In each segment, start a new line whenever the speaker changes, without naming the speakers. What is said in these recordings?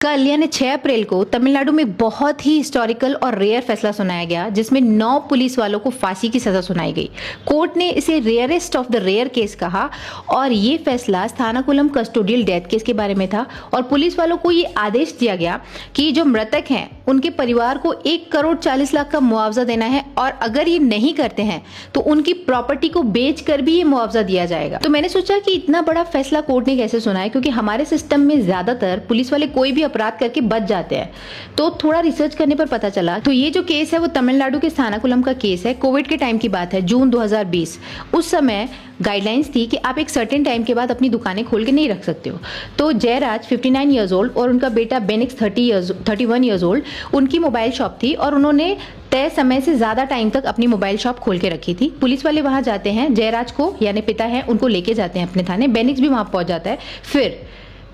कल यानी 6 अप्रैल को तमिलनाडु में बहुत ही हिस्टोरिकल और रेयर फैसला सुनाया गया जिसमें 9 पुलिस वालों को फांसी की सजा सुनाई गई। कोर्ट ने इसे rarest of the rare case कहा और ये फैसला स्थानाकुलम कस्टोडियल डेथ केस के बारे में था और पुलिस वालों को ये आदेश दिया गया कि जो मृतक हैं उनके परिवार को 1,40,00,000 का मुआवजा देना है और अगर ये नहीं करते हैं तो उनकी प्रॉपर्टी को बेच कर भी ये मुआवजा दिया जाएगा। तो मैंने सोचा कि इतना बड़ा फैसला कोर्ट ने कैसे सुना है, क्योंकि हमारे सिस्टम में ज्यादातर पुलिस वाले कोई भी अपराध करके बच जाते हैं। तो थोड़ा रिसर्च करने पर पता चला तो ये जो केस है वो तमिलनाडु के स्थानाकुलम का केस है। कोविड के टाइम की बात है, जून 2020। उस समय गाइडलाइंस थी कि आप एक सर्टेन टाइम के बाद अपनी दुकानें खोल के नहीं रख सकते हो। तो जयराज 59 ईयर्स ओल्ड और उनका बेटा बेनिक्स 31 ईयर्स ओल्ड, उनकी मोबाइल शॉप थी और उन्होंने तय समय से ज्यादा टाइम तक अपनी मोबाइल शॉप खोल के रखी थी। पुलिस वाले वहां जाते हैं, जयराज को यानी पिता है उनको लेके जाते हैं अपने थाने। बेनिक्स भी वहां पहुंच जाता है। फिर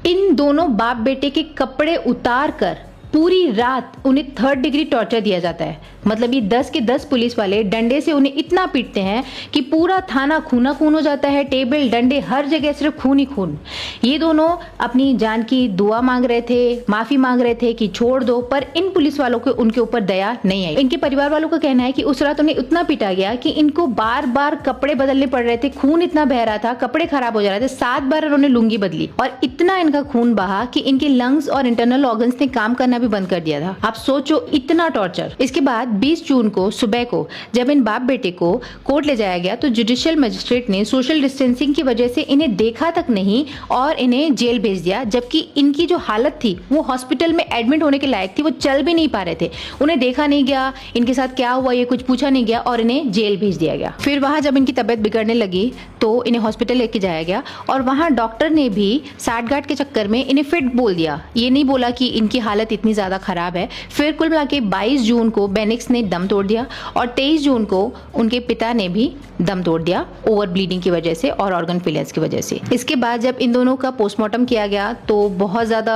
इन दोनों बाप बेटे के कपड़े उतार कर पूरी रात उन्हें 3rd डिग्री टॉर्चर दिया जाता है। मतलब ये 10 के 10 पुलिस वाले डंडे से उन्हें इतना पीटते हैं कि पूरा थाना खूना खून हो जाता है। टेबल डंडे हर जगह सिर्फ खून ही खून। ये दोनों अपनी जान की दुआ मांग रहे थे, माफी मांग रहे थे कि छोड़ दो, पर इन पुलिस वालों को उनके ऊपर दया नहीं आई। इनके परिवार वालों का कहना है कि उस रात उन्हें इतना पीटा गया कि इनको बार बार कपड़े बदलने पड़ रहे थे, खून इतना बह रहा था, कपड़े खराब हो जा रहे थे। 7 बार उन्होंने लुंगी बदली और इतना इनका खून बहा कि इनके लंग्स और इंटरनल ऑर्गन्स ने काम करना भी बंद कर दिया था। आप सोचो इतना टॉर्चर। इसके बाद 20 जून को सुबह को जब इन बाप बेटे को कोर्ट ले जाया गया तो जुडिशियल मजिस्ट्रेट ने सोशल डिस्टेंसिंग की वजह से इन्हें देखा तक नहीं और इन्हें जेल भेज दिया, जबकि इनकी जो हालत थी वो हॉस्पिटल में एडमिट होने के लायक थी। वो चल भी नहीं पा रहे थे, उन्हें देखा नहीं गया, इनके साथ क्या हुआ ये कुछ पूछा नहीं गया और इन्हें जेल भेज दिया गया। फिर वहां जब इनकी तबियत बिगड़ने लगी तो इन्हें हॉस्पिटल लेके जाया गया और वहां डॉक्टर ने भी साठगांठ के चक्कर में इन्हें फिट बोल दिया। ये नहीं बोला कि इनकी हालत इतनी ज्यादा खराब है। फिर कुल मिला के 22 जून को बेनिक्स ने दम तोड़ दिया और 23 जून को उनके पिता ने भी दम तोड़ दिया ओवर ब्लीडिंग की वजह से और ऑर्गन फेलियर्स की वजह से। इसके बाद जब इन दोनों का पोस्टमार्टम किया गया तो बहुत ज्यादा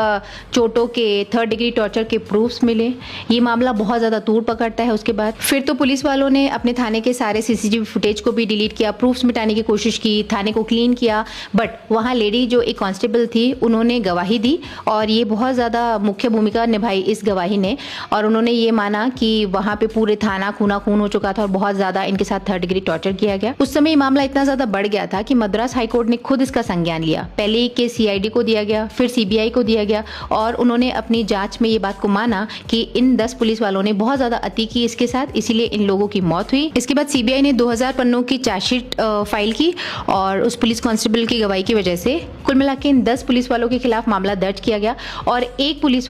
चोटों के 3rd डिग्री टॉर्चर के प्रूफ्स मिले। ये मामला बहुत ज्यादा तूड़ पकड़ता है। उसके बाद फिर तो पुलिस वालों ने अपने थाने के सारे सीसीटीवी फुटेज को भी डिलीट किया, प्रूफ्स मिटाने की कोशिश की, थाने को क्लीन किया। बट वहां लेडी जो एक कांस्टेबल थी उन्होंने गवाही दी और ये बहुत ज्यादा मुख्य भूमिका निभाई इस गवाही ने। और उन्होंने ये माना कि वहां पे पूरे थाना खूना खून हो चुका था और बहुत ज्यादा इनके साथ 3rd डिग्री टॉर्चर किया गया। उस समय ये मामला इतना ज्यादा बढ़ गया था कि मद्रास हाईकोर्ट ने खुद इसका संज्ञान लिया। पहले एक केस सीआईडी को दिया गया, फिर सीबीआई को दिया गया और उन्होंने अपनी जांच में ये बात को माना कि इन 10 पुलिस वालों ने बहुत ज्यादा अति की इसके साथ, इसीलिए इन लोगों की मौत हुई। इसके बाद सीबीआई ने 2000 पन्नों की चार्जशीट फाइल की और उस पुलिस कांस्टेबल की गवाही की वजह से कुल मिला के इन 10 पुलिस वालों के खिलाफ मामला दर्ज किया गया और एक पुलिस